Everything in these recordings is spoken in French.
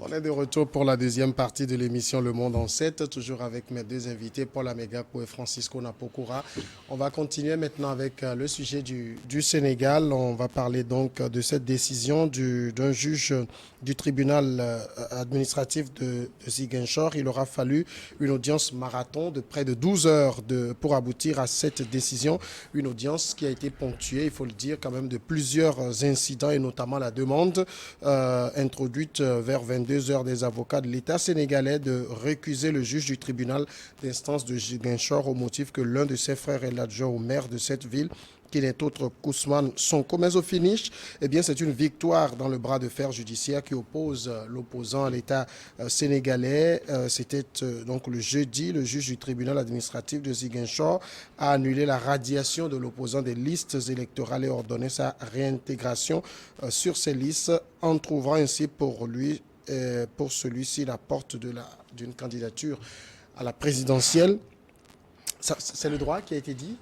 On est de retour pour la deuxième partie de l'émission Le Monde en 7, toujours avec mes deux invités, Paul Amegapo et Francisco Napokura. On va continuer maintenant avec le sujet du Sénégal. On va parler donc de cette décision d'un juge du tribunal administratif de Ziguinchor. Il aura fallu une audience marathon de près de 12 heures pour aboutir à cette décision. Une audience qui a été ponctuée, il faut le dire, quand même de plusieurs incidents et notamment la demande introduite vers 22 heures des avocats de l'État sénégalais de récuser le juge du tribunal d'instance de Ziguinchor au motif que l'un de ses frères est l'adjoint au maire de cette ville, qui n'est autre qu'Ousmane Sonko. Mais au finish, eh bien, c'est une victoire dans le bras de fer judiciaire qui oppose l'opposant à l'État sénégalais. C'était donc le jeudi, le juge du tribunal administratif de Ziguinchor a annulé la radiation de l'opposant des listes électorales et ordonné sa réintégration sur ces listes, en trouvant ainsi pour celui-ci la porte d'une candidature à la présidentielle. C'est le droit qui a été dit,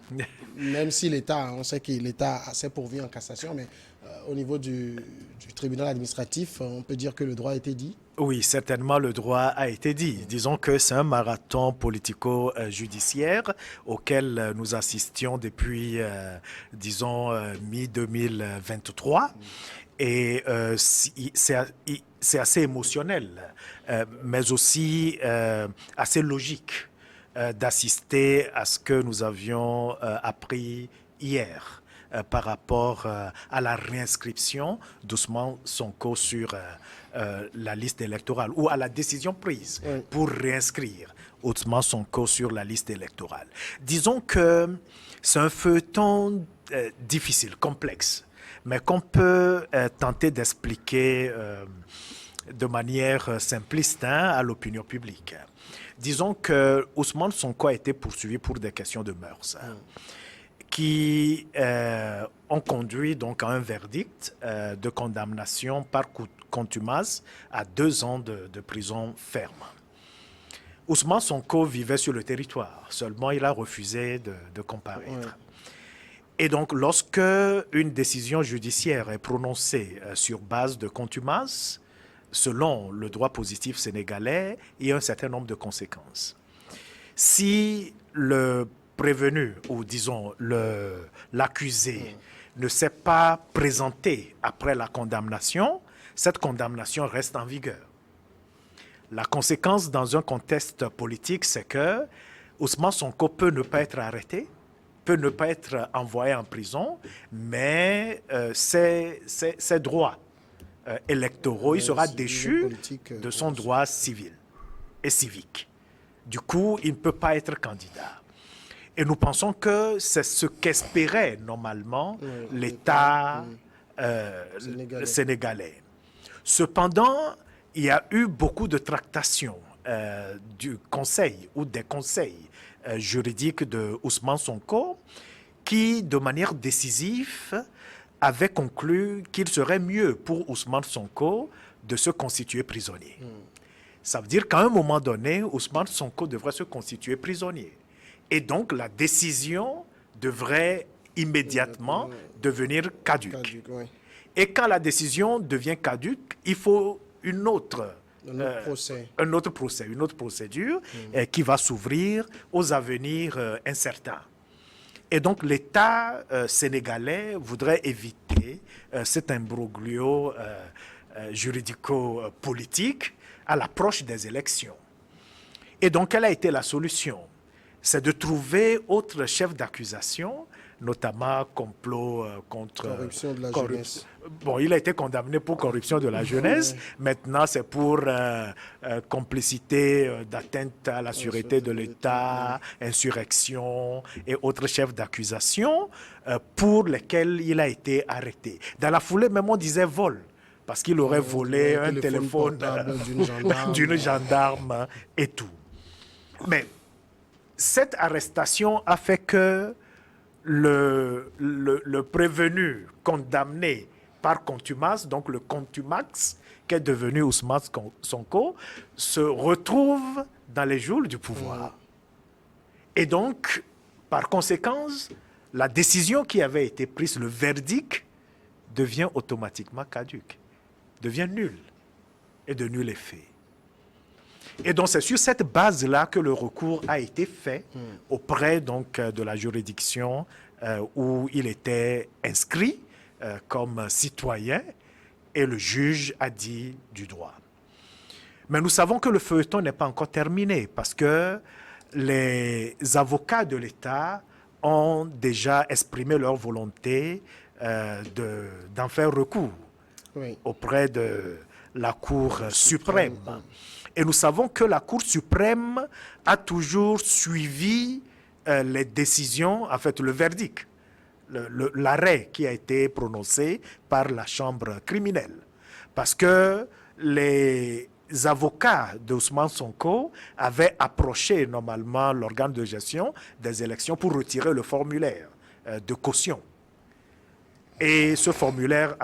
même si l'État, on sait que l'État a assez pourvu en cassation, mais au niveau du tribunal administratif, on peut dire que le droit a été dit. Oui, certainement le droit a été dit. Disons que c'est un marathon politico-judiciaire auquel nous assistions depuis, mi-2023. Et c'est assez émotionnel, mais aussi assez logique d'assister à ce que nous avions appris hier par rapport à la réinscription d'Ousmane Sonko sur la liste électorale ou à la décision prise pour réinscrire Ousmane Sonko sur la liste électorale. Disons que c'est un feuilleton difficile, complexe, mais qu'on peut tenter d'expliquer de manière simpliste à l'opinion publique. Disons que Ousmane Sonko a été poursuivi pour des questions de mœurs qui ont conduit donc à un verdict de condamnation par contumace à 2 ans de prison ferme. Ousmane Sonko vivait sur le territoire, seulement il a refusé de comparaître. Et donc, lorsque une décision judiciaire est prononcée sur base de contumace, selon le droit positif sénégalais, il y a un certain nombre de conséquences. Si le prévenu, ou disons l'accusé, ne s'est pas présenté après la condamnation, cette condamnation reste en vigueur. La conséquence dans un contexte politique, c'est que Ousmane Sonko peut ne pas être arrêté, peut ne pas être envoyé en prison, mais ses droits électoraux, il sera déchu de son droit civil et civique. Du coup, il ne peut pas être candidat. Et nous pensons que c'est ce qu'espérait normalement l'État sénégalais. Cependant, il y a eu beaucoup de tractations du conseil ou des conseils juridiques de Ousmane Sonko qui, de manière décisive, avait conclu qu'il serait mieux pour Ousmane Sonko de se constituer prisonnier. Ça veut dire qu'à un moment donné, Ousmane Sonko devrait se constituer prisonnier. Et donc, la décision devrait immédiatement devenir caduque. Et quand la décision devient caduque, il faut un autre procès, une autre procédure qui va s'ouvrir aux avenirs incertains. Et donc l'État sénégalais voudrait éviter cet imbroglio juridico-politique à l'approche des élections. Et donc quelle a été la solution? C'est de trouver autre chef d'accusation, notamment complot contre... Corruption de la jeunesse. Bon, il a été condamné pour corruption de la jeunesse. Maintenant, c'est pour complicité d'atteinte à la sûreté de l'État, insurrection et autres chefs d'accusation pour lesquels il a été arrêté. Dans la foulée, même on disait vol, parce qu'il aurait volé un téléphone d'une gendarme et tout. Mais cette arrestation a fait que le prévenu condamné par contumace, donc le contumax qu'est devenu Ousmane Sonko, se retrouve dans les geôles du pouvoir. Et donc, par conséquence, la décision qui avait été prise, le verdict, devient automatiquement caduque, devient nul. et de nul effet. Et donc, c'est sur cette base-là que le recours a été fait auprès donc, de la juridiction où il était inscrit comme citoyen et le juge a dit du droit. Mais nous savons que le feuilleton n'est pas encore terminé parce que les avocats de l'État ont déjà exprimé leur volonté d'en faire recours auprès de la Cour suprême. Et nous savons que la Cour suprême a toujours suivi les décisions, en fait le verdict, l'arrêt qui a été prononcé par la Chambre criminelle. Parce que les avocats d'Ousmane Sonko avaient approché normalement l'organe de gestion des élections pour retirer le formulaire de caution. Et ce formulaire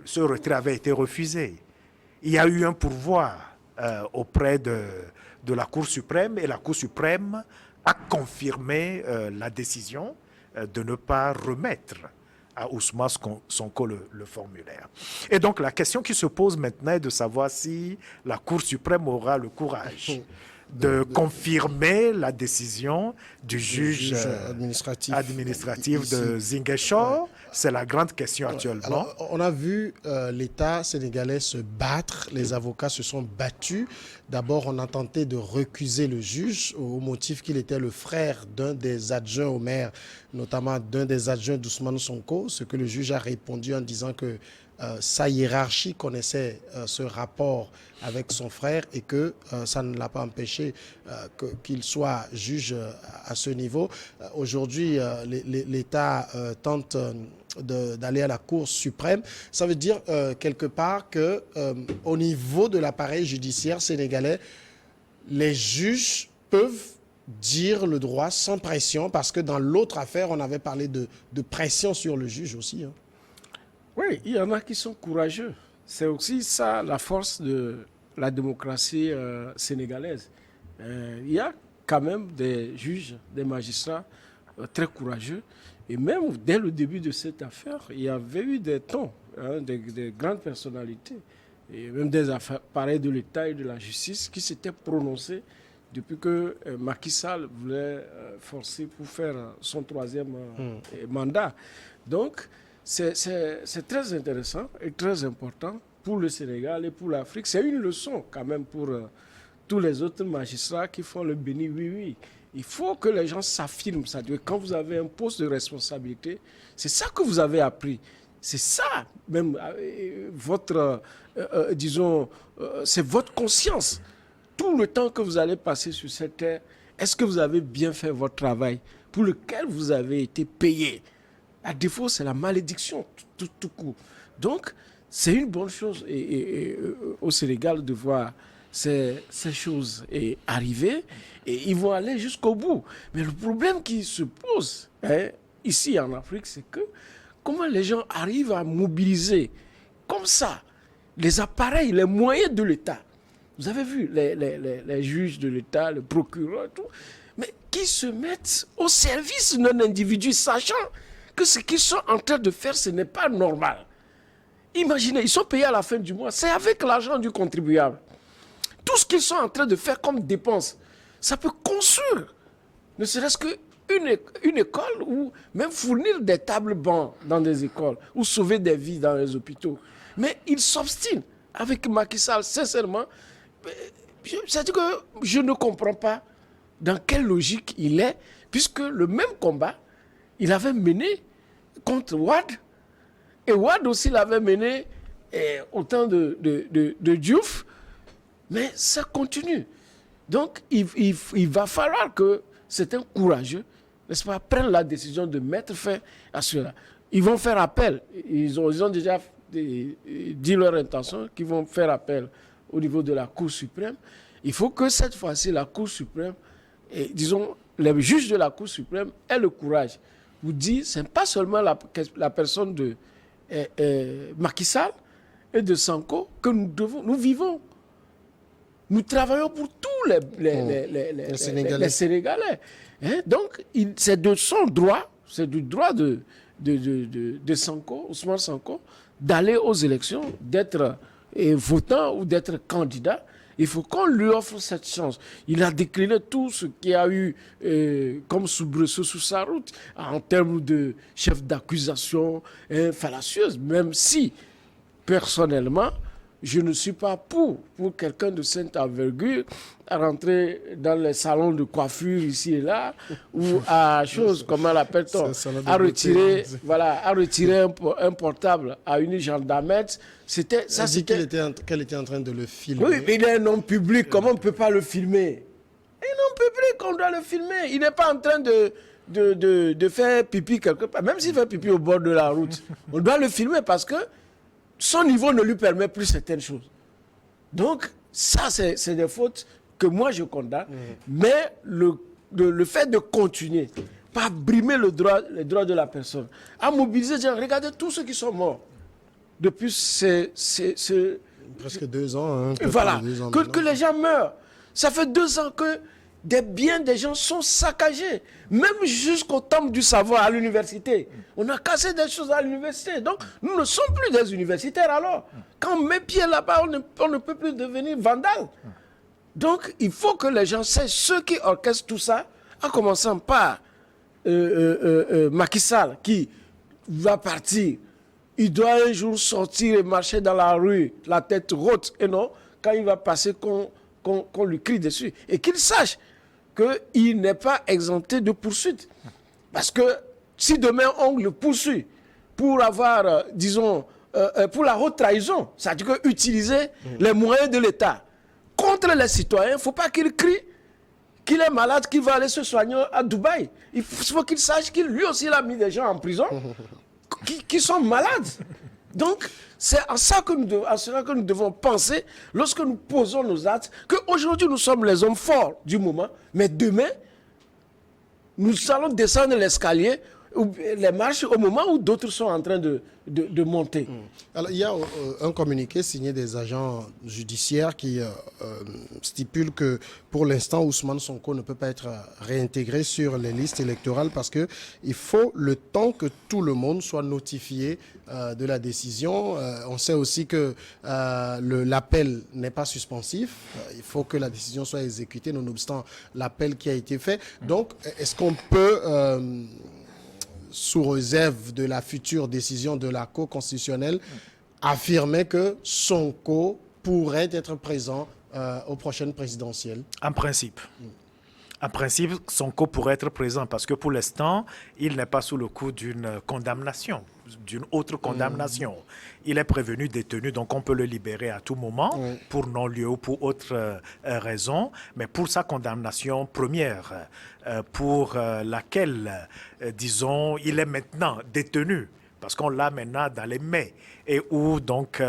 ce retrait avait été refusé. Il y a eu un pourvoi auprès de la Cour suprême et la Cour suprême a confirmé la décision de ne pas remettre à Ousmane Sonko le formulaire. Et donc la question qui se pose maintenant est de savoir si la Cour suprême aura le courage de confirmer la décision du juge administratif de Ziguinchor. C'est la grande question actuellement. Alors, on a vu l'État sénégalais se battre, les avocats se sont battus. D'abord, on a tenté de recuser le juge au motif qu'il était le frère d'un des adjoints au maire, notamment d'un des adjoints d'Ousmane Sonko, ce que le juge a répondu en disant que sa hiérarchie connaissait ce rapport avec son frère et que ça ne l'a pas empêché qu'il soit juge à ce niveau. Aujourd'hui, l'État tente d'aller à la Cour suprême. Ça veut dire quelque part que au niveau de l'appareil judiciaire sénégalais, les juges peuvent dire le droit sans pression, parce que dans l'autre affaire, on avait parlé de pression sur le juge aussi. Oui, il y en a qui sont courageux. C'est aussi ça la force de la démocratie sénégalaise. Il y a quand même des juges, des magistrats très courageux. Et même dès le début de cette affaire, il y avait eu des tons, des grandes personnalités, et même des appareils de l'État et de la justice qui s'étaient prononcés depuis que Macky Sall voulait forcer pour faire son troisième mandat. Donc, c'est très intéressant et très important pour le Sénégal et pour l'Afrique. C'est une leçon quand même pour tous les autres magistrats qui font le béni oui-oui. Il faut que les gens s'affirment. Quand vous avez un poste de responsabilité, c'est ça que vous avez appris. C'est ça, même votre, disons, c'est votre conscience. Tout le temps que vous allez passer sur cette terre, est-ce que vous avez bien fait votre travail pour lequel vous avez été payé? À défaut, c'est la malédiction, tout court. Donc, c'est une bonne chose au Sénégal de voir ces choses arriver, et ils vont aller jusqu'au bout. Mais le problème qui se pose ici en Afrique, c'est que comment les gens arrivent à mobiliser comme ça les appareils, les moyens de l'État. Vous avez vu les juges de l'État, les procureurs, tout, mais qui se mettent au service d'un individu, sachant que ce qu'ils sont en train de faire, ce n'est pas normal. Imaginez, ils sont payés à la fin du mois, c'est avec l'argent du contribuable. Tout ce qu'ils sont en train de faire comme dépenses, ça peut construire, ne serait-ce qu'une école, ou même fournir des tables bancs dans des écoles, ou sauver des vies dans les hôpitaux. Mais ils s'obstinent avec Macky Sall, sincèrement. C'est-à-dire que je ne comprends pas dans quelle logique il est, puisque le même combat, il avait mené contre Wade, et Wade aussi l'avait mené au temps de Diouf, mais ça continue. Donc, il va falloir que certains courageux, n'est-ce pas, prennent la décision de mettre fin à cela. Ils vont faire appel. Ils ont déjà dit leur intention qu'ils vont faire appel au niveau de la Cour suprême. Il faut que cette fois-ci, la Cour suprême, et disons, les juges de la Cour suprême aient le courage. Vous dites, ce n'est pas seulement la personne de Macky Sall et de Sonko que nous vivons. Nous travaillons pour tous les Sénégalais. Donc, c'est de son droit, c'est du droit de Sonko, Ousmane Sonko, d'aller aux élections, d'être votant ou d'être candidat, il faut qu'on lui offre cette chance. Il a décliné tout ce qu'il y a eu comme soubresaut sur sa route en termes de chef d'accusation fallacieuse, même si, personnellement, je ne suis pas pour quelqu'un de cette envergure à rentrer dans les salons de coiffure ici et là ou à comment l'appelle-t-on, à retirer un portable à une gendarmette. Ça, c'est qu'elle était en train de le filmer. Oui, mais il est un homme public, comment on ne peut pas le filmer? Un homme public, on doit le filmer. Il n'est pas en train de faire pipi quelque part. Même s'il fait pipi au bord de la route, on doit le filmer parce que son niveau ne lui permet plus certaines choses. Donc, ça, c'est des fautes que moi, je condamne. Mais le fait de continuer, pas brimer les droits de la personne, à mobiliser, regardez tous ceux qui sont morts depuis presque 2 ans. Hein, voilà, que les gens meurent. Ça fait 2 ans que des biens des gens sont saccagés. Même jusqu'au temple du savoir à l'université. On a cassé des choses à l'université. Donc, nous ne sommes plus des universitaires alors. Quand on met pied là-bas, on ne peut plus devenir vandale. Donc, il faut que les gens sachent ceux qui orchestrent tout ça, en commençant par Macky Sall, qui va partir. Il doit un jour sortir et marcher dans la rue, la tête haute. Et non, quand il va passer, qu'on lui crie dessus. Et qu'il sache qu'il n'est pas exempté de poursuite. Parce que si demain on le poursuit pour avoir, pour la haute trahison, c'est-à-dire utiliser les moyens de l'État contre les citoyens, il ne faut pas qu'il crie qu'il est malade, qu'il va aller se soigner à Dubaï. Il faut qu'il sache qu'il lui aussi il a mis des gens en prison qui sont malades. Donc, c'est à cela que nous devons penser lorsque nous posons nos actes, qu'aujourd'hui nous sommes les hommes forts du moment, mais demain, nous allons descendre l'escalier, les marches au moment où d'autres sont en train de monter. Alors, il y a un communiqué signé des agents judiciaires qui stipule que pour l'instant, Ousmane Sonko ne peut pas être réintégré sur les listes électorales parce qu'il faut le temps que tout le monde soit notifié de la décision. On sait aussi que l'appel n'est pas suspensif. Il faut que la décision soit exécutée, nonobstant l'appel qui a été fait. Donc, est-ce qu'on peut sous réserve de la future décision de la Cour constitutionnelle, affirmer que Sonko pourrait être présent aux prochaines présidentielles? En principe. En principe, Sonko pourrait être présent parce que pour l'instant, il n'est pas sous le coup d'une condamnation, d'une autre condamnation. Il est prévenu, détenu, donc on peut le libérer à tout moment pour non-lieu ou pour autre raison. Mais pour sa condamnation première, pour laquelle, disons, il est maintenant détenu, parce qu'on l'a maintenant dans les mains, et où donc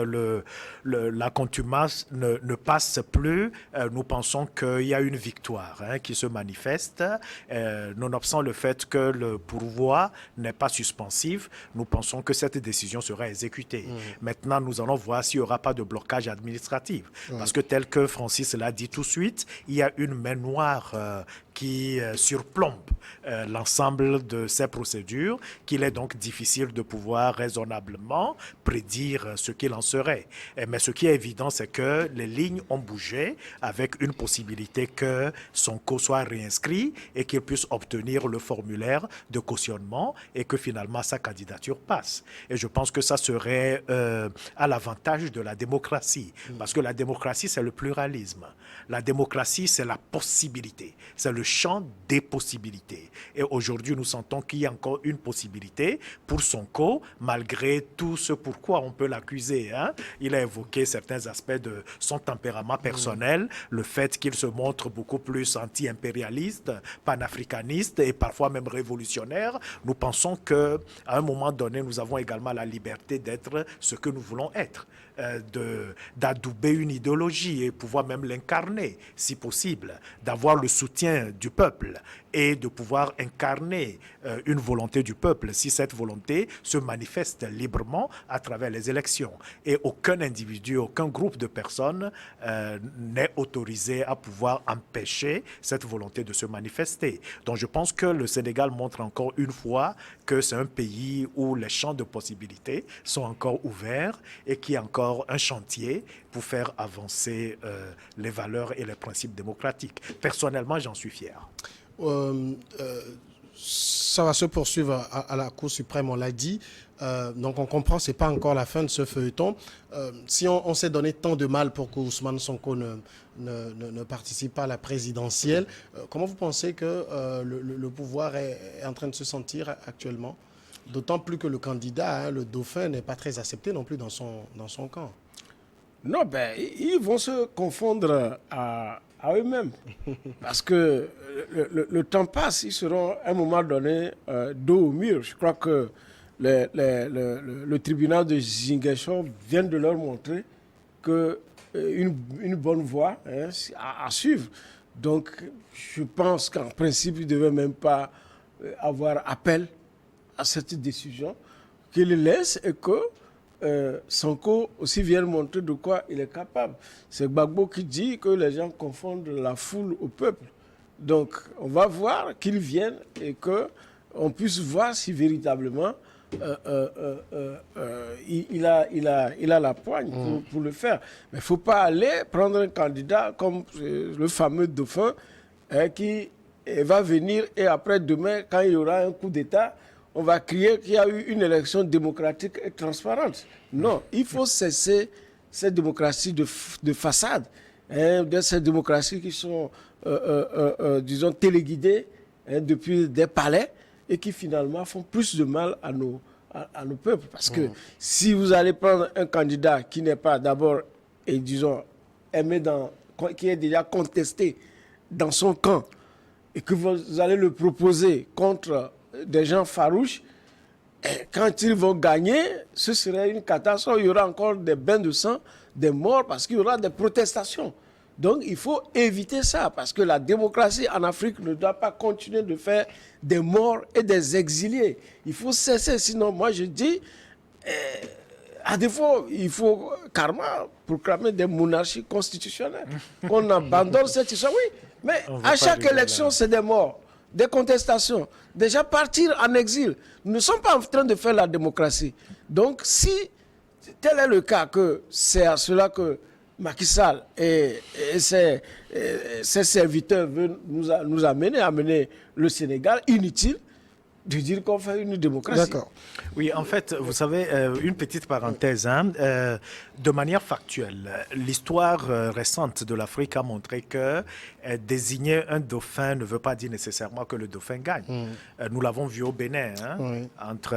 la contumace ne passe plus, nous pensons qu'il y a une victoire qui se manifeste, nonobstant le fait que le pourvoi n'est pas suspensif, nous pensons que cette décision sera exécutée. Maintenant, nous allons voir s'il n'y aura pas de blocage administratif, parce que tel que Francis l'a dit tout de suite, il y a une main noire qui surplombe l'ensemble de ces procédures, qu'il est donc difficile de pouvoir raisonnablement prédire ce qu'il en serait. Mais ce qui est évident, c'est que les lignes ont bougé avec une possibilité que Sonko soit réinscrit et qu'il puisse obtenir le formulaire de cautionnement et que finalement sa candidature passe. Et je pense que ça serait à l'avantage de la démocratie, parce que la démocratie, c'est le pluralisme. La démocratie, c'est la possibilité, c'est le champ des possibilités. Et aujourd'hui, nous sentons qu'il y a encore une possibilité pour Sonko, malgré tout ce pourquoi on peut l'accuser. Il a évoqué certains aspects de son tempérament personnel, le fait qu'il se montre beaucoup plus anti-impérialiste, panafricaniste et parfois même révolutionnaire. Nous pensons qu'à un moment donné, nous avons également la liberté d'être ce que nous voulons être, d'adouber une idéologie et pouvoir même l'incarner, si possible, d'avoir le soutien du peuple et de pouvoir incarner une volonté du peuple si cette volonté se manifeste librement à travers les élections. Et aucun individu, aucun groupe de personnes n'est autorisé à pouvoir empêcher cette volonté de se manifester. Donc je pense que le Sénégal montre encore une fois que c'est un pays où les champs de possibilités sont encore ouverts et qui a encore un chantier pour faire avancer les valeurs et les principes démocratiques. Personnellement, j'en suis fier. Ça va se poursuivre à la Cour suprême, on l'a dit. Donc on comprend, ce n'est pas encore la fin de ce feuilleton. Si on s'est donné tant de mal pour que Ousmane Sonko ne participe pas à la présidentielle, comment vous pensez que le pouvoir est en train de se sentir actuellement? D'autant plus que le candidat, le dauphin, n'est pas très accepté non plus dans son camp. Non, ils vont se confondre à eux-mêmes. Parce que le temps passe, ils seront à un moment donné dos au mur. Je crois que le tribunal de Ziguinchor vient de leur montrer une bonne voie à suivre. Donc, je pense qu'en principe, ils ne devaient même pas avoir appel à cette décision, qu'ils laissent et que Sonko aussi vient montrer de quoi il est capable. C'est Gbagbo qui dit que les gens confondent la foule au peuple. Donc, on va voir qu'ils viennent et qu'on puisse voir si véritablement il a la poigne pour le faire. Mais il ne faut pas aller prendre un candidat comme le fameux dauphin qui va venir et après demain, quand il y aura un coup d'État, on va crier qu'il y a eu une élection démocratique et transparente. Non, il faut cesser cette démocratie de façade, de ces démocraties qui sont, disons, téléguidées depuis des palais et qui finalement font plus de mal à nos peuples. Parce que si vous allez prendre un candidat qui n'est pas d'abord, et disons, qui est déjà contesté dans son camp, et que vous allez le proposer contre des gens farouches, et quand ils vont gagner, ce serait une catastrophe. Il y aura encore des bains de sang, des morts, parce qu'il y aura des protestations. Donc il faut éviter ça, parce que la démocratie en Afrique ne doit pas continuer de faire des morts et des exilés. Il faut cesser, sinon moi je dis, à défaut, il faut carrément proclamer des monarchies constitutionnelles. Qu'on abandonne cette histoire, oui, mais à chaque élection, c'est des morts, des contestations. Déjà partir en exil. Nous ne sommes pas en train de faire la démocratie. Donc si tel est le cas, que c'est à cela que Macky Sall et ses serviteurs veulent nous amener le Sénégal, inutile de dire qu'on fait une démocratie. D'accord. Oui, en fait, vous savez, une petite parenthèse, de manière factuelle, l'histoire récente de l'Afrique a montré que désigner un dauphin ne veut pas dire nécessairement que le dauphin gagne. Nous l'avons vu au Bénin, entre...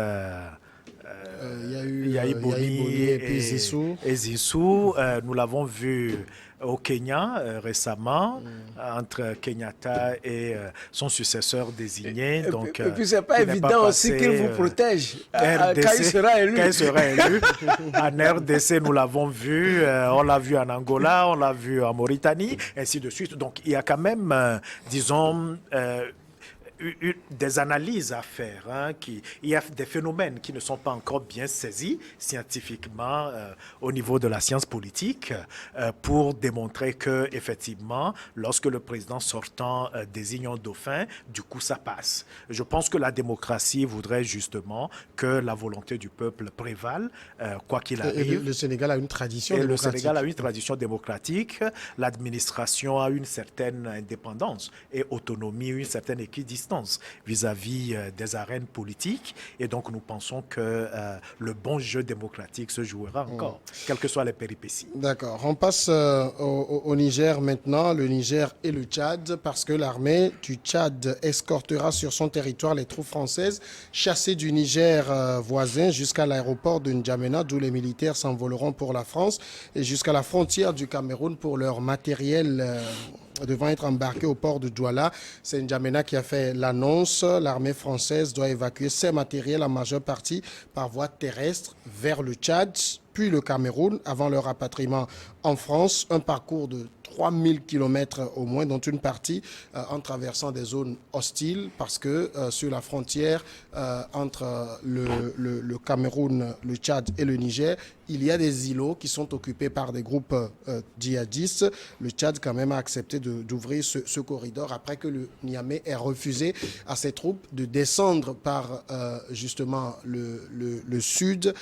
Il y a eu Boni et Zissou. Nous l'avons vu au Kenya récemment, entre Kenyatta et son successeur désigné. Donc, et puis, ce n'est pas évident aussi qu'il vous protège quand il sera élu. Quand il sera élu. En RDC, nous l'avons vu. On l'a vu en Angola, on l'a vu en Mauritanie, ainsi de suite. Donc, il y a quand même, disons... des analyses à faire. Il y a des phénomènes qui ne sont pas encore bien saisis scientifiquement au niveau de la science politique pour démontrer que effectivement, lorsque le président sortant désigne un dauphin, du coup ça passe. Je pense que la démocratie voudrait justement que la volonté du peuple prévale, quoi qu'il arrive. Et le Sénégal a une tradition démocratique. Le Sénégal a une tradition démocratique. L'administration a une certaine indépendance et autonomie, une certaine équidistance vis-à-vis des arènes politiques. Et donc, nous pensons que le bon jeu démocratique se jouera encore, quelles que soient les péripéties. D'accord. On passe au Niger maintenant, le Niger et le Tchad, parce que l'armée du Tchad escortera sur son territoire les troupes françaises chassées du Niger voisin jusqu'à l'aéroport de N'Djamena, d'où les militaires s'envoleront pour la France, et jusqu'à la frontière du Cameroun pour leur matériel devant être embarqué au port de Douala. C'est N'Djamena qui a fait l'annonce. L'armée française doit évacuer ses matériels en majeure partie par voie terrestre vers le Tchad, puis le Cameroun, avant leur rapatriement en France. Un parcours de 3000 km au moins, dont une partie en traversant des zones hostiles, parce que sur la frontière entre le Cameroun, le Tchad et le Niger, il y a des îlots qui sont occupés par des groupes djihadistes. Le Tchad quand même a accepté d'ouvrir ce corridor après que le Niamey ait refusé à ses troupes de descendre par justement le sud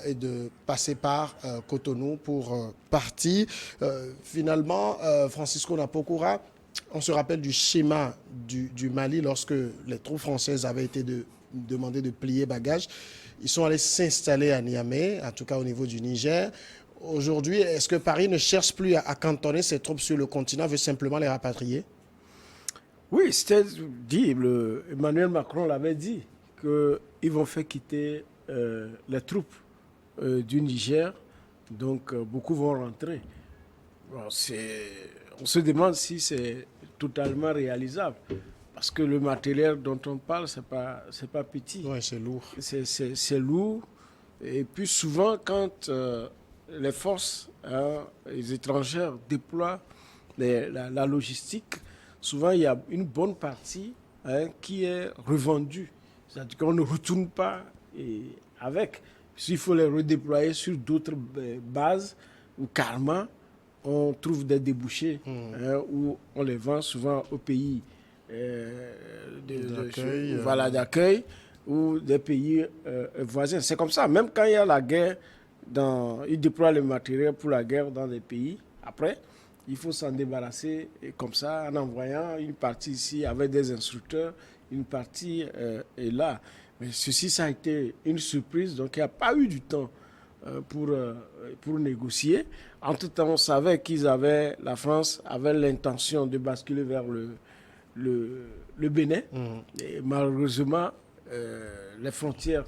et de passer par Cotonou pour partir. Finalement, Francisco Napokura, on se rappelle du schéma du Mali lorsque les troupes françaises avaient été demandées de plier bagages. Ils sont allés s'installer à Niamey, en tout cas au niveau du Niger. Aujourd'hui, est-ce que Paris ne cherche plus à cantonner ses troupes sur le continent, veut simplement les rapatrier? Oui, c'était dit, Emmanuel Macron l'avait dit, qu'ils vont faire quitter les troupes du Niger, donc beaucoup vont rentrer. Bon, on se demande si c'est totalement réalisable, parce que le matériel dont on parle, c'est pas petit. Oui, c'est lourd. C'est lourd, et puis souvent quand les forces les étrangères déploient la logistique, souvent il y a une bonne partie qui est revendue. C'est-à-dire qu'on ne retourne pas avec. S'il faut les redéployer sur d'autres bases, ou carrément, on trouve des débouchés où on les vend souvent au pays d'accueil ou des pays voisins. C'est comme ça. Même quand il y a la guerre, ils déploient le matériel pour la guerre dans des pays. Après, il faut s'en débarrasser comme ça en envoyant une partie ici avec des instructeurs, une partie est là. Mais ceci, ça a été une surprise. Donc, il n'y a pas eu du temps pour négocier. Entre-temps, on savait la France avait l'intention de basculer vers le Bénin. Et malheureusement, les frontières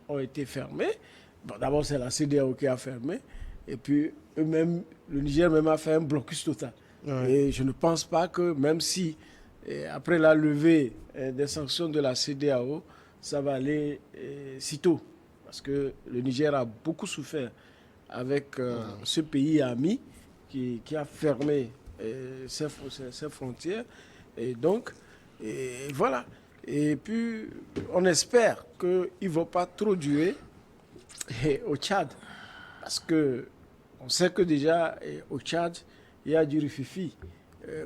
ont été fermées. Bon, d'abord, c'est la CEDEAO qui a fermé. Et puis, eux-mêmes, le Niger même a fait un blocus total. Ouais. Et je ne pense pas que, même si, après la levée des sanctions de la CEDEAO, ça va aller sitôt. Parce que le Niger a beaucoup souffert avec ce pays ami qui a fermé ses frontières. Et donc, voilà. Et puis, on espère qu'ils ne vont pas trop durer au Tchad. Parce qu'on sait que déjà, au Tchad, il y a du rififi,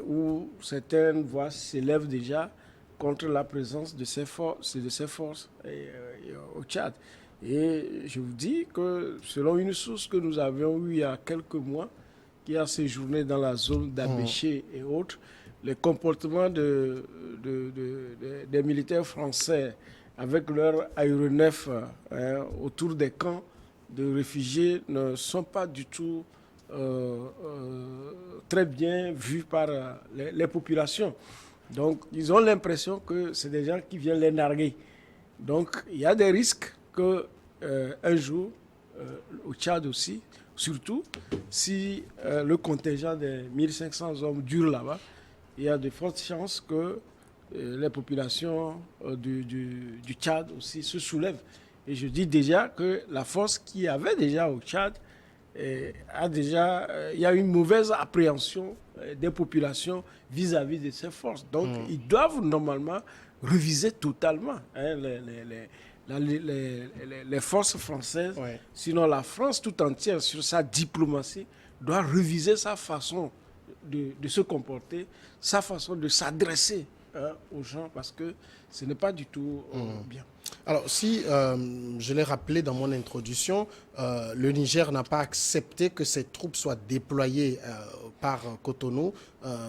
où certaines voix s'élèvent déjà contre la présence de ces forces au Tchad. Et je vous dis que selon une source que nous avions eue il y a quelques mois, qui a séjourné dans la zone d'Abéché et autres, les comportements des militaires français avec leurs aéronefs autour des camps de réfugiés ne sont pas du tout très bien vus par les populations. Donc, ils ont l'impression que c'est des gens qui viennent les narguer. Donc, il y a des risques qu'un jour, au Tchad aussi, surtout si le contingent des 1500 hommes dure là-bas, il y a de fortes chances que les populations du Tchad aussi se soulèvent. Et je dis déjà que la force qu'il y avait déjà au Tchad il y a une mauvaise appréhension des populations vis-à-vis de ces forces. Donc, ils doivent normalement réviser totalement les forces françaises. Ouais. Sinon, la France tout entière, sur sa diplomatie, doit réviser sa façon de se comporter, sa façon de s'adresser aux gens, parce que ce n'est pas du tout bien. Alors, si je l'ai rappelé dans mon introduction, le Niger n'a pas accepté que ses troupes soient déployées par Cotonou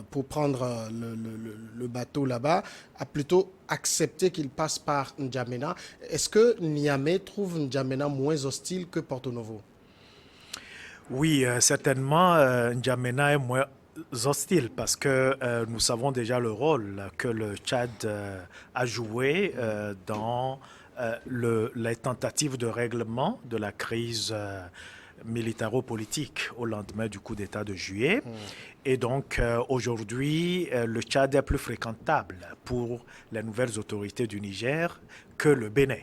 pour prendre le bateau là-bas, a plutôt accepté qu'il passe par N'Djamena. Est-ce que Niamey trouve N'Djamena moins hostile que Porto Novo? Oui, certainement, N'Djamena est moins hostile parce que nous savons déjà le rôle que le Tchad a joué dans les tentatives de règlement de la crise militaro-politique au lendemain du coup d'État de juillet. Et donc aujourd'hui, le Tchad est plus fréquentable pour les nouvelles autorités du Niger que le Bénin.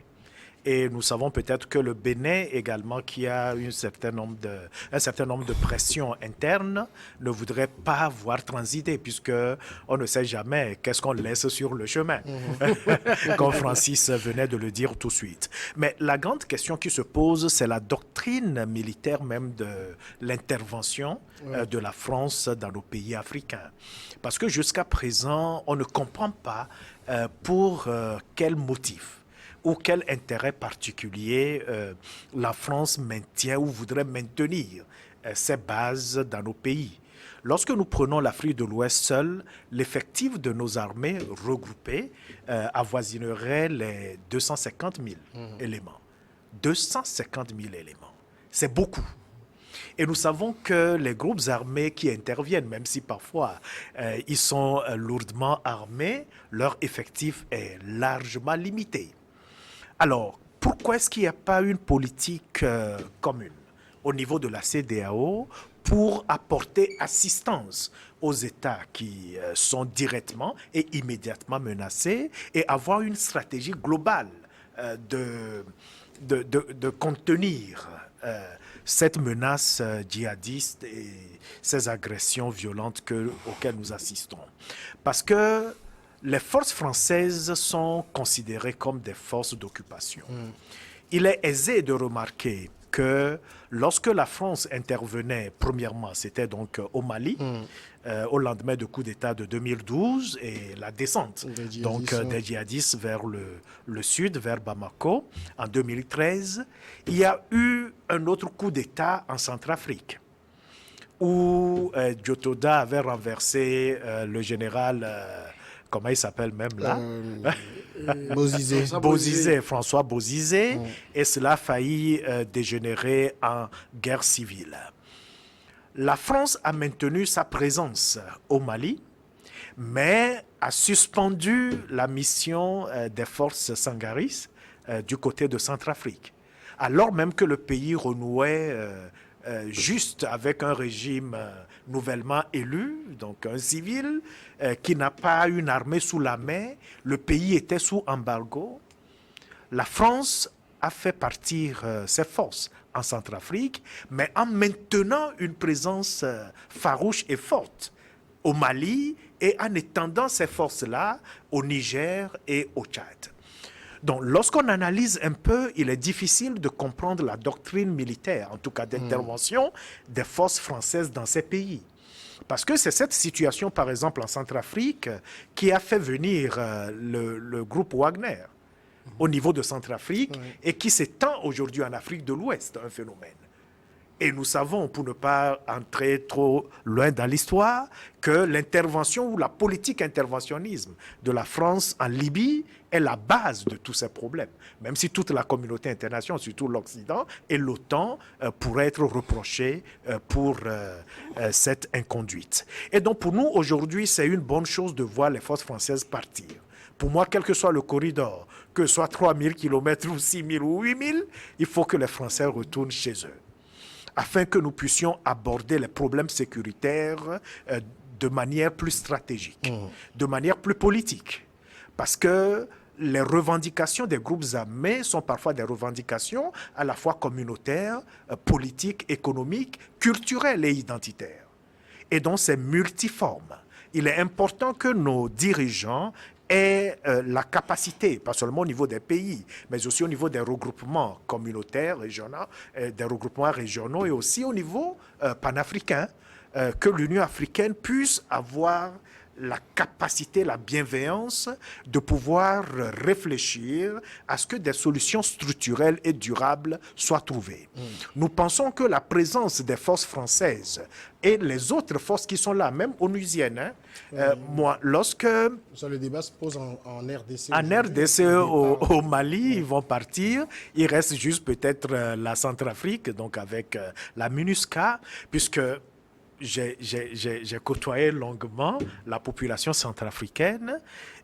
Et nous savons peut-être que le Bénin également, qui a un certain nombre de pressions internes, ne voudrait pas voir transiter, puisque on ne sait jamais qu'est-ce qu'on laisse sur le chemin, comme Francis venait de le dire tout de suite. Mais la grande question qui se pose, c'est la doctrine militaire même de l'intervention de la France dans nos pays africains. Parce que jusqu'à présent, on ne comprend pas pour quel motif ou quel intérêt particulier la France maintient ou voudrait maintenir ses bases dans nos pays. Lorsque nous prenons l'Afrique de l'Ouest seule, l'effectif de nos armées regroupées avoisinerait les 250 000 éléments. 250 000 éléments. C'est beaucoup. Et nous savons que les groupes armés qui interviennent, même si parfois ils sont lourdement armés, leur effectif est largement limité. Alors, pourquoi est-ce qu'il n'y a pas une politique commune au niveau de la CEDEAO pour apporter assistance aux États qui sont directement et immédiatement menacés et avoir une stratégie globale de contenir cette menace djihadiste et ces agressions violentes auxquelles nous assistons? Parce que les forces françaises sont considérées comme des forces d'occupation. Il est aisé de remarquer que lorsque la France intervenait, premièrement, c'était donc au Mali, au lendemain du coup d'État de 2012 et la descente des djihadistes vers le sud, vers Bamako, en 2013, il y a eu un autre coup d'État en Centrafrique, où Djotoda avait renversé le général... comment il s'appelle même là? Bozizé. François Bozizé, et cela a failli dégénérer en guerre civile. La France a maintenu sa présence au Mali, mais a suspendu la mission des forces sangaris du côté de Centrafrique, alors même que le pays renouait juste avec un régime nouvellement élu, donc un civil qui n'a pas une armée sous la main. Le pays était sous embargo. La France a fait partir ses forces en Centrafrique, mais en maintenant une présence farouche et forte au Mali et en étendant ces forces-là au Niger et au Tchad. Donc, lorsqu'on analyse un peu, il est difficile de comprendre la doctrine militaire, en tout cas d'intervention des forces françaises dans ces pays. Parce que c'est cette situation, par exemple, en Centrafrique, qui a fait venir le groupe Wagner au niveau de Centrafrique et qui s'étend aujourd'hui en Afrique de l'Ouest, un phénomène. Et nous savons, pour ne pas entrer trop loin dans l'histoire, que l'intervention ou la politique interventionnisme de la France en Libye est la base de tous ces problèmes. Même si toute la communauté internationale, surtout l'Occident et l'OTAN, pourraient être reprochés pour cette inconduite. Et donc pour nous, aujourd'hui, c'est une bonne chose de voir les forces françaises partir. Pour moi, quel que soit le corridor, que ce soit 3000 km ou 6000 ou 8000, il faut que les Français retournent chez eux, afin que nous puissions aborder les problèmes sécuritaires de manière plus stratégique, de manière plus politique. Parce que les revendications des groupes armés sont parfois des revendications à la fois communautaires, politiques, économiques, culturelles et identitaires. Et donc c'est multiforme. Il est important que nos dirigeants aient la capacité, pas seulement au niveau des pays, mais aussi au niveau des regroupements communautaires, régionaux, des regroupements régionaux et aussi au niveau panafricain, que l'Union africaine puisse avoir la capacité, la bienveillance de pouvoir réfléchir à ce que des solutions structurelles et durables soient trouvées. Nous pensons que la présence des forces françaises et les autres forces qui sont là, même onusiennes, moi, lorsque... Ça, le débat se pose en RDC. En RDC, au Mali, ils vont partir. Il reste juste peut-être la Centrafrique, donc avec la MINUSCA, puisque j'ai côtoyé longuement la population centrafricaine.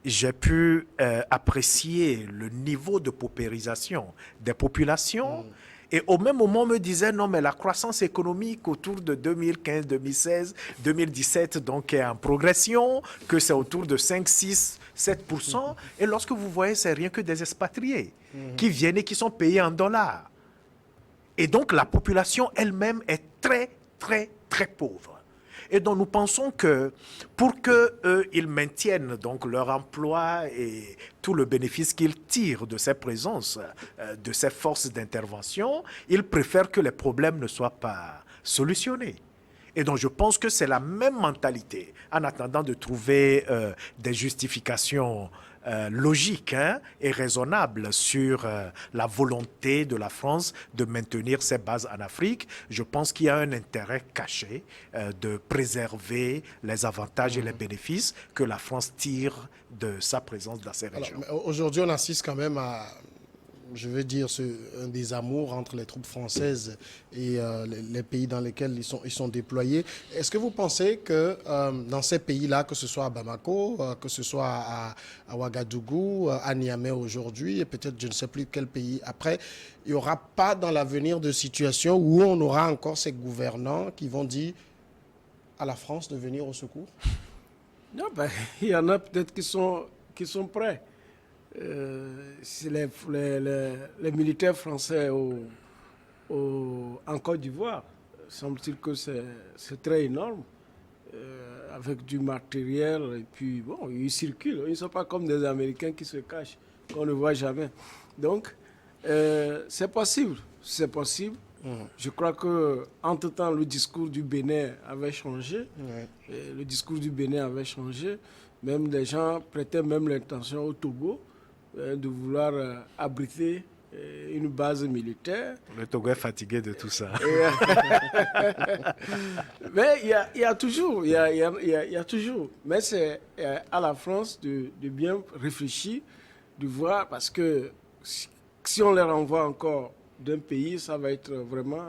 J'ai pu apprécier le niveau de paupérisation des populations Et au même moment, on me disait, non, mais la croissance économique autour de 2015, 2016, 2017, donc est en progression, que c'est autour de 5, 6, 7%. Et lorsque vous voyez, c'est rien que des expatriés qui viennent et qui sont payés en dollars. Et donc, la population elle-même est très, très, très pauvre. Et donc, nous pensons que pour qu'ils maintiennent donc leur emploi et tout le bénéfice qu'ils tirent de ces présences, de ces forces d'intervention, ils préfèrent que les problèmes ne soient pas solutionnés. Et donc, je pense que c'est la même mentalité, en attendant de trouver des justifications logiques et raisonnables sur la volonté de la France de maintenir ses bases en Afrique. Je pense qu'il y a un intérêt caché de préserver les avantages et les bénéfices que la France tire de sa présence dans ces régions. Aujourd'hui, on assiste quand même à, je veux dire, un désamour entre les troupes françaises et les pays dans lesquels ils sont déployés. Est-ce que vous pensez que dans ces pays-là, que ce soit à Bamako, que ce soit à Ouagadougou, à Niamey aujourd'hui, et peut-être je ne sais plus quel pays après, il n'y aura pas dans l'avenir de situation où on aura encore ces gouvernants qui vont dire à la France de venir au secours? Non, il y en a peut-être qui sont prêts. C'est les militaires français en Côte d'Ivoire, semble-t-il que c'est très énorme, avec du matériel, et puis bon, ils circulent. Ils ne sont pas comme des Américains qui se cachent, qu'on ne voit jamais. Donc, c'est possible, c'est possible. Je crois que entre-temps, le discours du Bénin avait changé. Le discours du Bénin avait changé. Même des gens prêtaient même l'intention au Togo de vouloir abriter une base militaire. Le Togo est fatigué de tout ça. Mais il y a toujours, mais c'est à la France de bien réfléchir, de voir, parce que si on les renvoie encore d'un pays, ça va être vraiment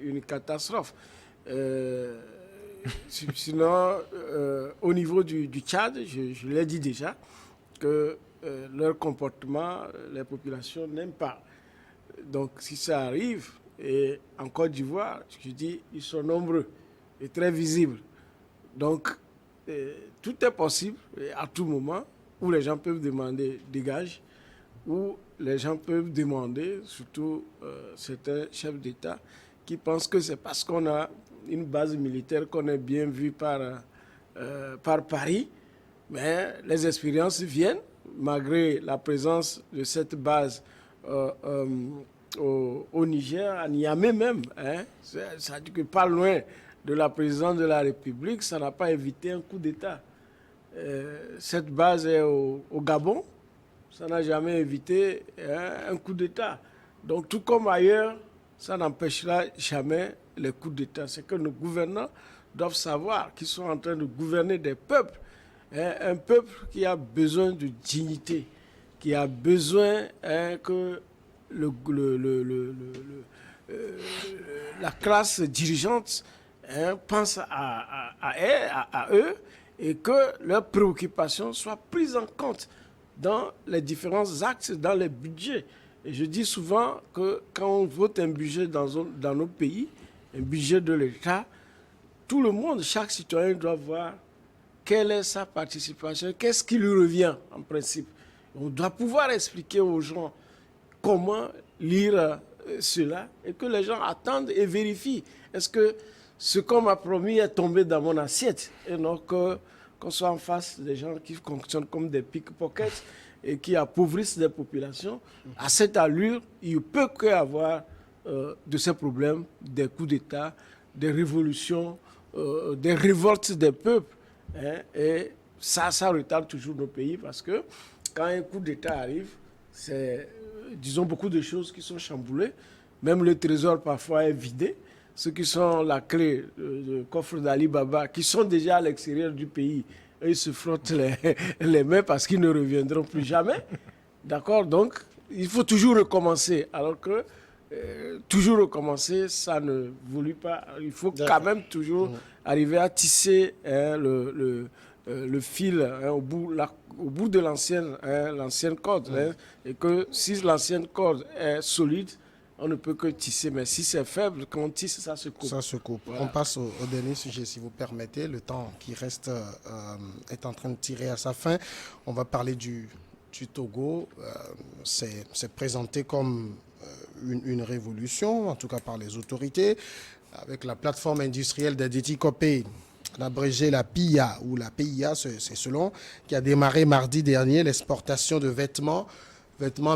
une catastrophe. Sinon, au niveau du Tchad, je l'ai dit déjà, que leur comportement, les populations n'aiment pas. Donc, si ça arrive, et en Côte d'Ivoire, je dis, ils sont nombreux et très visibles. Donc, tout est possible à tout moment, où les gens peuvent demander dégage, où les gens peuvent demander, surtout certains chefs d'État, qui pensent que c'est parce qu'on a une base militaire qu'on est bien vu par Paris, mais les expériences viennent, malgré la présence de cette base au Niger, à Niamey même. Ça dit que pas loin de la présidence de la République, ça n'a pas évité un coup d'État. Cette base est au Gabon, ça n'a jamais évité un coup d'État. Donc tout comme ailleurs, ça n'empêchera jamais les coups d'État. C'est que nos gouvernants doivent savoir qu'ils sont en train de gouverner des peuples. Un peuple qui a besoin de dignité, qui a besoin que la classe dirigeante pense à eux et que leurs préoccupations soient prises en compte dans les différents axes, dans les budgets. Et je dis souvent que quand on vote un budget dans nos pays, un budget de l'État, tout le monde, chaque citoyen doit voir quelle est sa participation, qu'est-ce qui lui revient en principe. On doit pouvoir expliquer aux gens comment lire cela et que les gens attendent et vérifient. Est-ce que ce qu'on m'a promis est tombé dans mon assiette et non qu'on soit en face des gens qui fonctionnent comme des pickpockets et qui appauvrissent des populations. À cette allure, il ne peut qu'y avoir de ces problèmes, des coups d'État, des révolutions, des révoltes des peuples. Et ça retarde toujours nos pays parce que quand un coup d'État arrive, c'est, disons, beaucoup de choses qui sont chamboulées. Même le trésor parfois est vidé. Ceux qui sont la clé du coffre d'Ali Baba, qui sont déjà à l'extérieur du pays, ils se frottent les mains parce qu'ils ne reviendront plus jamais. D'accord? Donc, il faut toujours recommencer. Alors que toujours recommencer, ça ne voulait pas. Il faut quand même toujours arriver à tisser le fil au bout de l'ancienne corde. Et que si l'ancienne corde est solide, on ne peut que tisser. Mais si c'est faible, quand on tisse, ça se coupe. Ça se coupe. Voilà. On passe au dernier sujet, si vous permettez. Le temps qui reste est en train de tirer à sa fin. On va parler du Togo. C'est présenté comme une révolution, en tout cas par les autorités, avec la plateforme industrielle d'Aditi Copé, abrégé la PIA, ou la PIA, c'est selon, qui a démarré mardi dernier l'exportation de vêtements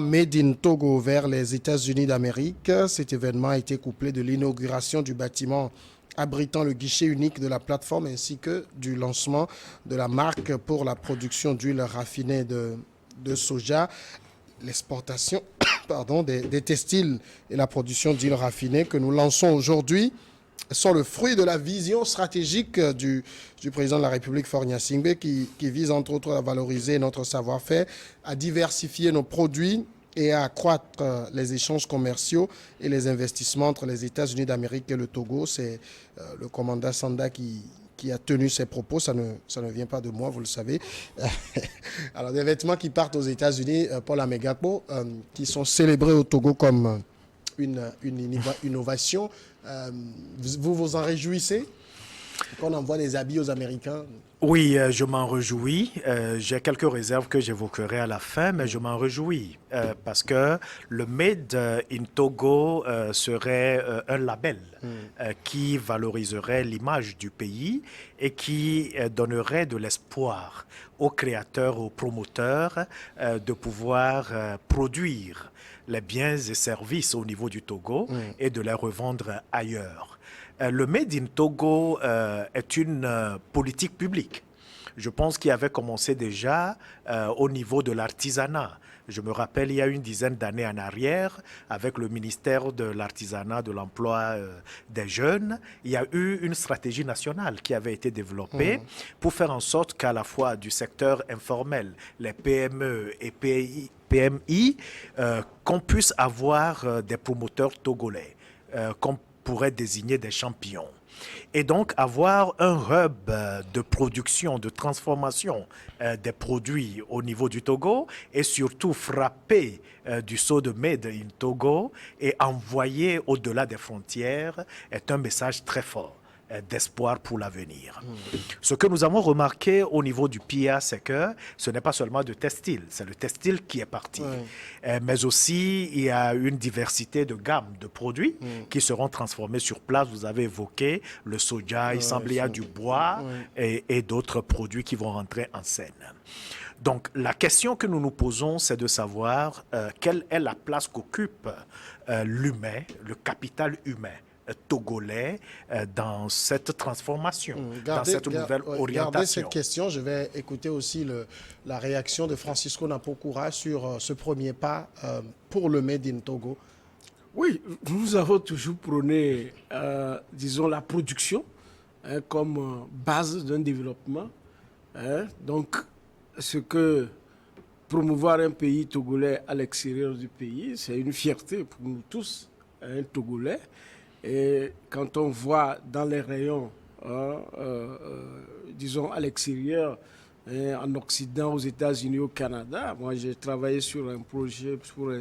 made in Togo vers les États-Unis d'Amérique. Cet événement a été couplé de l'inauguration du bâtiment abritant le guichet unique de la plateforme ainsi que du lancement de la marque pour la production d'huile raffinée de soja, l'exportation des textiles et la production d'huile raffinée que nous lançons aujourd'hui sont le fruit de la vision stratégique du président de la République, Faure Gnassingbé, qui vise entre autres à valoriser notre savoir-faire, à diversifier nos produits et à accroître les échanges commerciaux et les investissements entre les États-Unis d'Amérique et le Togo. C'est le commandant Sanda qui a tenu ces propos. Ça ne vient pas de moi, vous le savez. Alors, des vêtements qui partent aux États-Unis, Paul Amegapo, qui sont célébrés au Togo comme une innovation. Vous vous en réjouissez qu'on envoie des habits aux Américains? Oui, je m'en réjouis. J'ai quelques réserves que j'évoquerai à la fin, mais je m'en réjouis parce que le Made in Togo serait un label qui valoriserait l'image du pays et qui donnerait de l'espoir aux créateurs, aux promoteurs de pouvoir produire les biens et services au niveau du Togo et de les revendre ailleurs. Le Made in Togo est une politique publique. Je pense qu'il avait commencé déjà au niveau de l'artisanat. Je me rappelle, il y a une dizaine d'années en arrière, avec le ministère de l'Artisanat, de l'Emploi des Jeunes, il y a eu une stratégie nationale qui avait été développée pour faire en sorte qu'à la fois du secteur informel, les PME et PMI, qu'on puisse avoir des promoteurs togolais, qu'on pourrait désigner des champions. Et donc avoir un hub de production, de transformation des produits au niveau du Togo et surtout frapper du sceau de Made in Togo et envoyer au-delà des frontières est un message très fort d'espoir pour l'avenir. Ce que nous avons remarqué au niveau du PIA, c'est que ce n'est pas seulement de textile, c'est le textile qui est parti. Mais aussi, il y a une diversité de gammes de produits qui seront transformés sur place. Vous avez évoqué le soja, il semble qu'il y a du bois et d'autres produits qui vont rentrer en scène. Donc, la question que nous nous posons, c'est de savoir quelle est la place qu'occupe l'humain, le capital humain togolais dans cette transformation, dans cette nouvelle orientation. Gardez cette question. Je vais écouter aussi la réaction de Francisco Napokura sur ce premier pas pour le Made in Togo. Oui, nous avons toujours prôné, disons, la production comme base d'un développement. Donc, ce que promouvoir un pays togolais à l'extérieur du pays, c'est une fierté pour nous tous, Togolais. Et quand on voit dans les rayons, disons à l'extérieur, en Occident, aux États-Unis, au Canada, moi j'ai travaillé sur un projet pour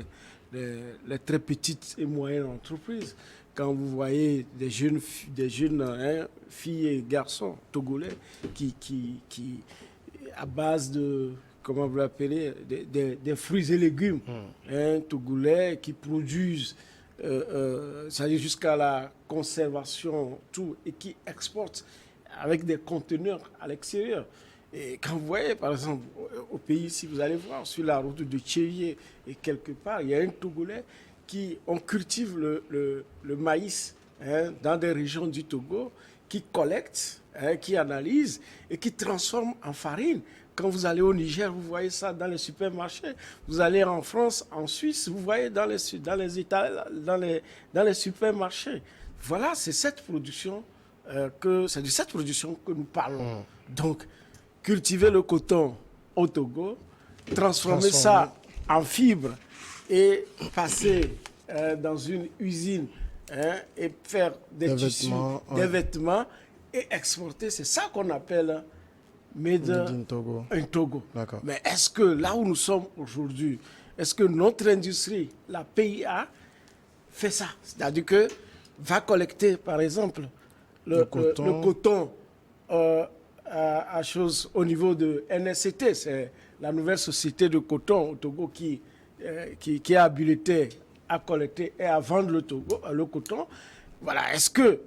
les très petites et moyennes entreprises. Quand vous voyez des jeunes filles et garçons togolais qui à base de, comment vous l'appelez, des fruits et légumes togolais qui produisent ça dit jusqu'à la conservation, tout, et qui exportent avec des conteneurs à l'extérieur. Et quand vous voyez, par exemple, au pays, si vous allez voir, sur la route de Tchévier, et quelque part, il y a un Togolais on cultive le maïs dans des régions du Togo, qui collecte, qui analyse et qui transforme en farine. Quand vous allez au Niger, vous voyez ça dans les supermarchés. Vous allez en France, en Suisse, vous voyez dans les supermarchés. Voilà, c'est de cette production que nous parlons. Donc, cultiver le coton au Togo, transformer ça en fibres et passer dans une usine et faire des tissus, des vêtements et exporter, c'est ça qu'on appelle Made in Togo. Mais est-ce que là où nous sommes aujourd'hui, est-ce que notre industrie, la PIA, fait ça. C'est-à-dire que va collecter, par exemple, le coton à chose au niveau de NSCT, c'est la nouvelle société de coton au Togo qui est habilitée à collecter et à vendre le coton. Voilà, est-ce que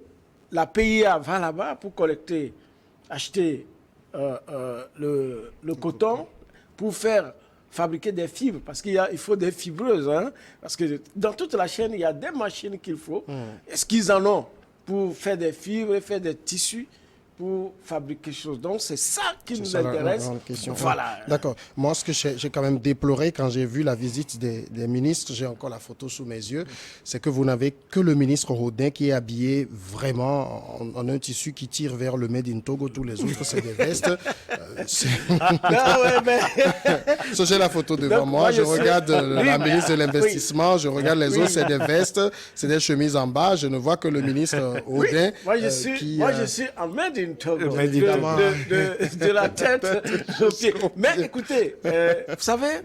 la PIA va là-bas pour collecter, acheter le coton pour fabriquer des fibres, parce qu'il faut des fibreuses, hein, parce que dans toute la chaîne, il y a des machines qu'il faut. Est-ce qu'ils en ont pour faire des fibres et faire des tissus pour fabriquer quelque chose? Donc, c'est ça qui nous intéresse. Voilà. D'accord. Moi, ce que j'ai quand même déploré quand j'ai vu la visite des ministres, j'ai encore la photo sous mes yeux, c'est que vous n'avez que le ministre Rodin qui est habillé vraiment en un tissu qui tire vers le Made in Togo. Tous les autres, c'est des vestes. J'ai la photo devant moi. Je regarde la ministre de l'Investissement, je regarde les autres, c'est des vestes, c'est des chemises en bas. Je ne vois que le ministre Rodin. Moi, je suis en Made in Togo, de la tête aux pieds. Mais écoutez, vous savez,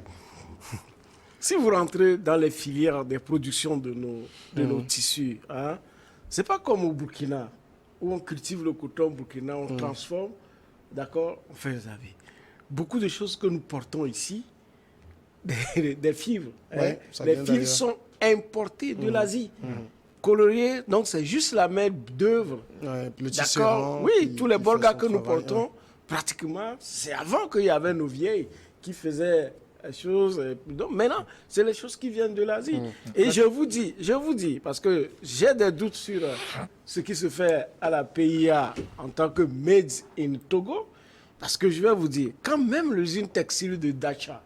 si vous rentrez dans les filières des productions de nos tissus, hein, c'est pas comme au Burkina, où on cultive le coton au Burkina, on transforme, d'accord, on fait les habits. Beaucoup de choses que nous portons ici, des fibres, Ouais, les fibres sont importées de l'Asie. Colorier, donc c'est juste la main d'œuvre. Ouais, d'accord. Oui, tous les bolgas que nous portons, pratiquement, c'est avant qu'il y avait nos vieilles qui faisaient les choses. Donc maintenant, c'est les choses qui viennent de l'Asie. Et je vous dis, parce que j'ai des doutes sur ce qui se fait à la PIA en tant que Made in Togo, parce que je vais vous dire, quand même l'usine textile de Dacha,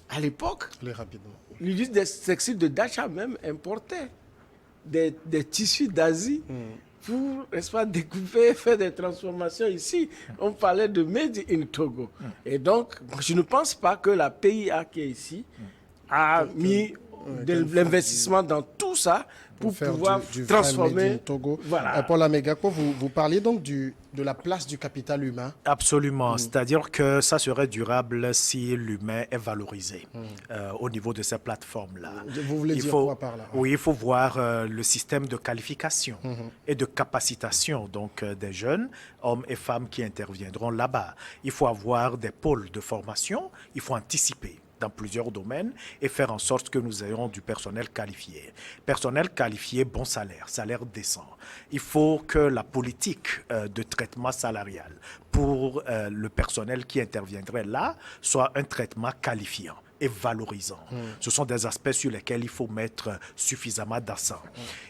à l'époque, l'usine textile de Dacha même importait des tissus d'Asie pour, n'est-ce pas, découper, faire des transformations ici. On parlait de Made in Togo. Et donc, je ne pense pas que la PIA qui est ici a mis de l'investissement dans tout ça pour pouvoir transformer. Togo. Voilà. Paul Amegakpo, vous parliez donc de la place du capital humain. Absolument. C'est-à-dire que ça serait durable si l'humain est valorisé au niveau de ces plateformes-là. Vous voulez dire quoi par là? Oui, il faut voir le système de qualification et de capacitation donc, des jeunes, hommes et femmes qui interviendront là-bas. Il faut avoir des pôles de formation, il faut anticiper dans plusieurs domaines et faire en sorte que nous ayons du personnel qualifié. Personnel qualifié, bon salaire, salaire décent. Il faut que la politique de traitement salarial pour le personnel qui interviendrait là soit un traitement qualifiant et valorisant. Ce sont des aspects sur lesquels il faut mettre suffisamment d'accent.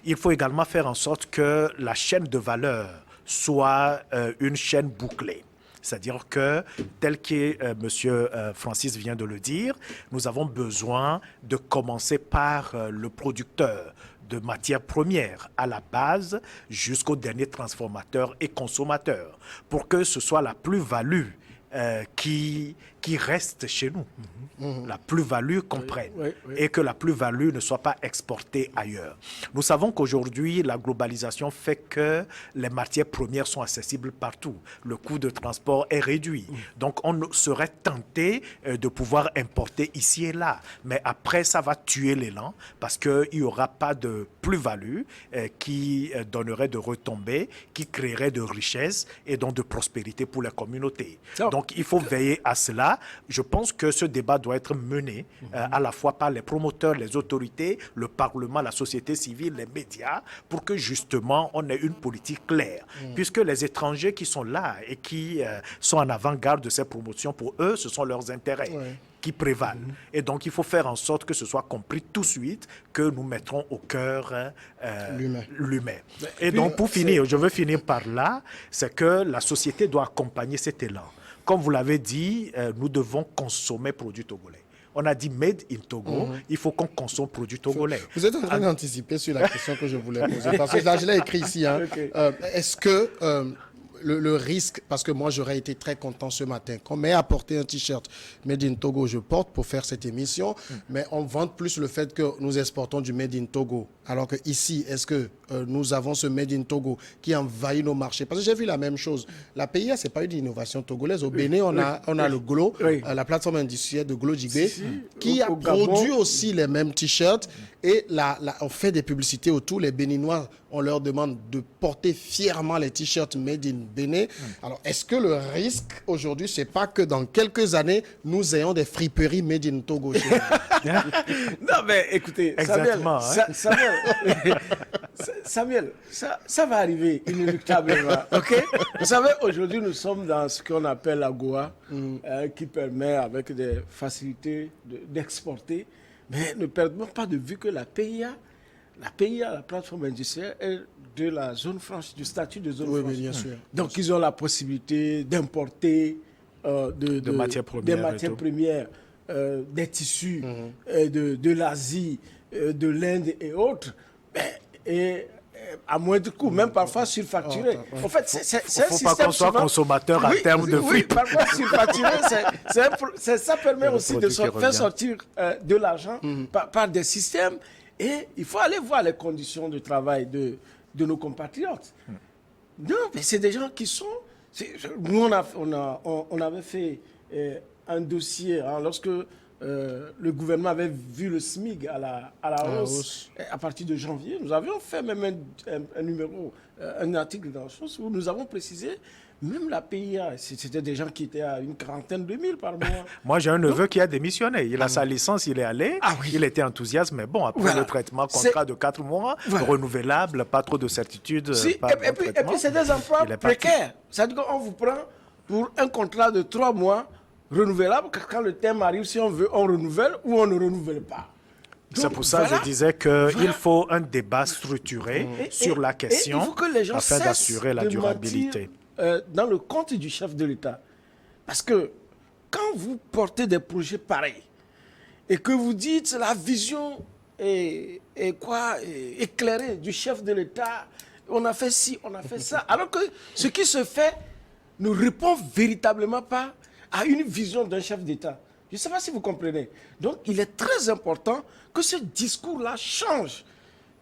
Il faut également faire en sorte que la chaîne de valeur soit une chaîne bouclée. C'est-à-dire que, tel que M. Francis vient de le dire, nous avons besoin de commencer par le producteur de matières premières à la base jusqu'au dernier transformateur et consommateur pour que ce soit la plus-value qui reste chez nous. La plus-value qu'on prenne et que la plus-value ne soit pas exportée ailleurs. Nous savons qu'aujourd'hui, la globalisation fait que les matières premières sont accessibles partout. Le coût de transport est réduit. Donc, on serait tenté de pouvoir importer ici et là. Mais après, ça va tuer l'élan parce qu'il n'y aura pas de plus-value qui donnerait de retombées, qui créerait de richesses et donc de prospérité pour les communautés. Donc, il faut veiller à cela. Je pense que ce débat doit être mené à la fois par les promoteurs, les autorités, le Parlement, la société civile, les médias, pour que justement on ait une politique claire. Puisque les étrangers qui sont là et qui sont en avant-garde de ces promotions, pour eux, ce sont leurs intérêts qui prévalent. Et donc, il faut faire en sorte que ce soit compris tout de suite que nous mettrons au cœur l'humain. Et donc, pour finir, je veux finir par là, c'est que la société doit accompagner cet élan. Comme vous l'avez dit, nous devons consommer produits togolais. On a dit made in Togo, il faut qu'on consomme produits togolais. Vous êtes en train d'anticiper sur la question que je voulais poser, parce que là, je l'ai écrit ici. Hein. Est-ce que le risque, parce que moi j'aurais été très content ce matin, qu'on m'ait apporté un t-shirt Made in Togo, je porte pour faire cette émission, mais on vante plus le fait que nous exportons du Made in Togo. Alors que ici, est-ce que nous avons ce Made in Togo qui envahit nos marchés? Parce que j'ai vu la même chose. La PIA, ce n'est pas une innovation togolaise. Au Bénin, on a le GLO, la plateforme industrielle de GLO Jigbe, qui a produit aussi les mêmes t-shirts. Et on fait des publicités autour. Les Béninois, on leur demande de porter fièrement les t-shirts Made in Bénin. Alors, est-ce que le risque aujourd'hui, c'est pas que dans quelques années, nous ayons des friperies Made in Togo chez nous? Non, mais écoutez, Exactement, Samuel, ça va arriver inéluctablement. OK? Vous savez, aujourd'hui, nous sommes dans ce qu'on appelle la Goa, qui permet, avec des facilités, d'exporter. Mais ne perdons pas de vue que la PIA, la plateforme industrielle, est de la zone franche, du statut de zone franche. Oui, bien sûr. Donc, ils ont la possibilité d'importer de matières premières, des matières premières, des tissus de l'Asie, de l'Inde et autres, et à moindre coût, même parfois surfacturé. En fait, c'est un système. Il ne faut pas qu'on soit consommateur en termes de Oui, fric. parfois surfacturé, ça permet aussi de faire sortir de l'argent par des systèmes. Et il faut aller voir les conditions de travail de nos compatriotes. Non, mais c'est des gens qui sont... Nous, on avait fait un dossier lorsque le gouvernement avait vu le SMIC à la hausse à partir de janvier. Nous avions fait même un numéro, un article dans la chose où nous avons précisé, même la PIA, c'était des gens qui étaient à une quarantaine de mille par mois. Moi, j'ai un neveu qui a démissionné. Il a sa licence, il est allé. Il était enthousiaste, mais bon, après le traitement, contrat de 4 mois, renouvelable, pas trop de certitude. Et puis, c'est des emplois précaires. C'est-à-dire qu'on vous prend pour un contrat de 3 mois renouvelable. Quand le terme arrive, si on veut, on renouvelle ou on ne renouvelle pas. C'est pour ça que je disais qu'il faut un débat structuré sur la question il faut que les gens afin d'assurer la durabilité. Mentir, dans le compte du chef de l'État. Parce que quand vous portez des projets pareils et que vous dites la vision est éclairée du chef de l'État, on a fait ci, on a fait ça, alors que ce qui se fait ne répond véritablement pas à une vision d'un chef d'État. Je ne sais pas si vous comprenez. Donc, il est très important que ce discours-là change.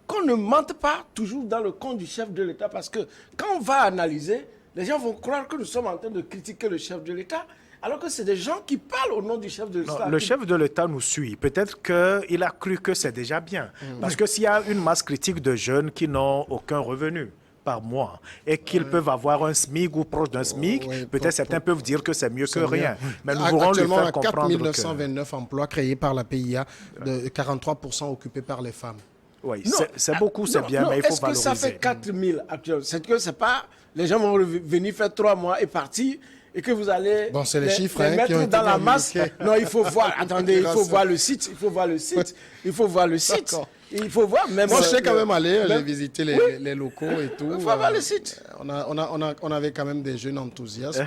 Qu'on ne mente pas toujours dans le compte du chef de l'État, parce que quand on va analyser, les gens vont croire que nous sommes en train de critiquer le chef de l'État, alors que c'est des gens qui parlent au nom du chef de l'État. Le chef de l'État nous suit. Peut-être qu'il a cru que c'est déjà bien. Parce que s'il y a une masse critique de jeunes qui n'ont aucun revenu par mois et qu'ils peuvent avoir un SMIC ou proche d'un SMIC, peut-être certains peuvent dire que c'est mieux que rien. Mais nous pourrons lui faire comprendre 4 929 emplois créés par la PIA, de 43% occupés par les femmes. Oui, c'est beaucoup, c'est bien, mais il faut valoriser. Est-ce que ça fait 4 000 actuellement? C'est que c'est pas... Les gens vont venir faire 3 mois et partir et que vous allez c'est les chiffres, les mettre qui ont été dans la masse. communiqués. Non, il faut voir. Attendez, il faut voir le site. Il faut voir le site. Il faut voir le site. Il faut voir même... Moi, je sais quand même aller, j'ai visité les locaux et tout. Il faut voir le site. On avait quand même des jeunes enthousiastes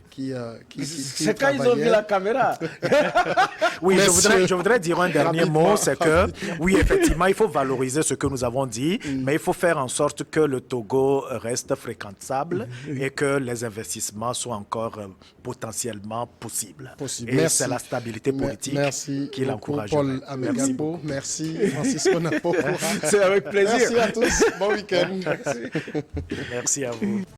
qui c'est quand ils ont vu la caméra. Oui, je voudrais dire un dernier mot, c'est que, oui, effectivement, il faut valoriser ce que nous avons dit, mais il faut faire en sorte que le Togo reste fréquentable et que les investissements soient encore potentiellement possibles. Et c'est la stabilité politique qui l'encourage. Paul Amegapo, merci Francisco Napokura. C'est avec plaisir. Merci à tous, bon week-end. Merci à vous.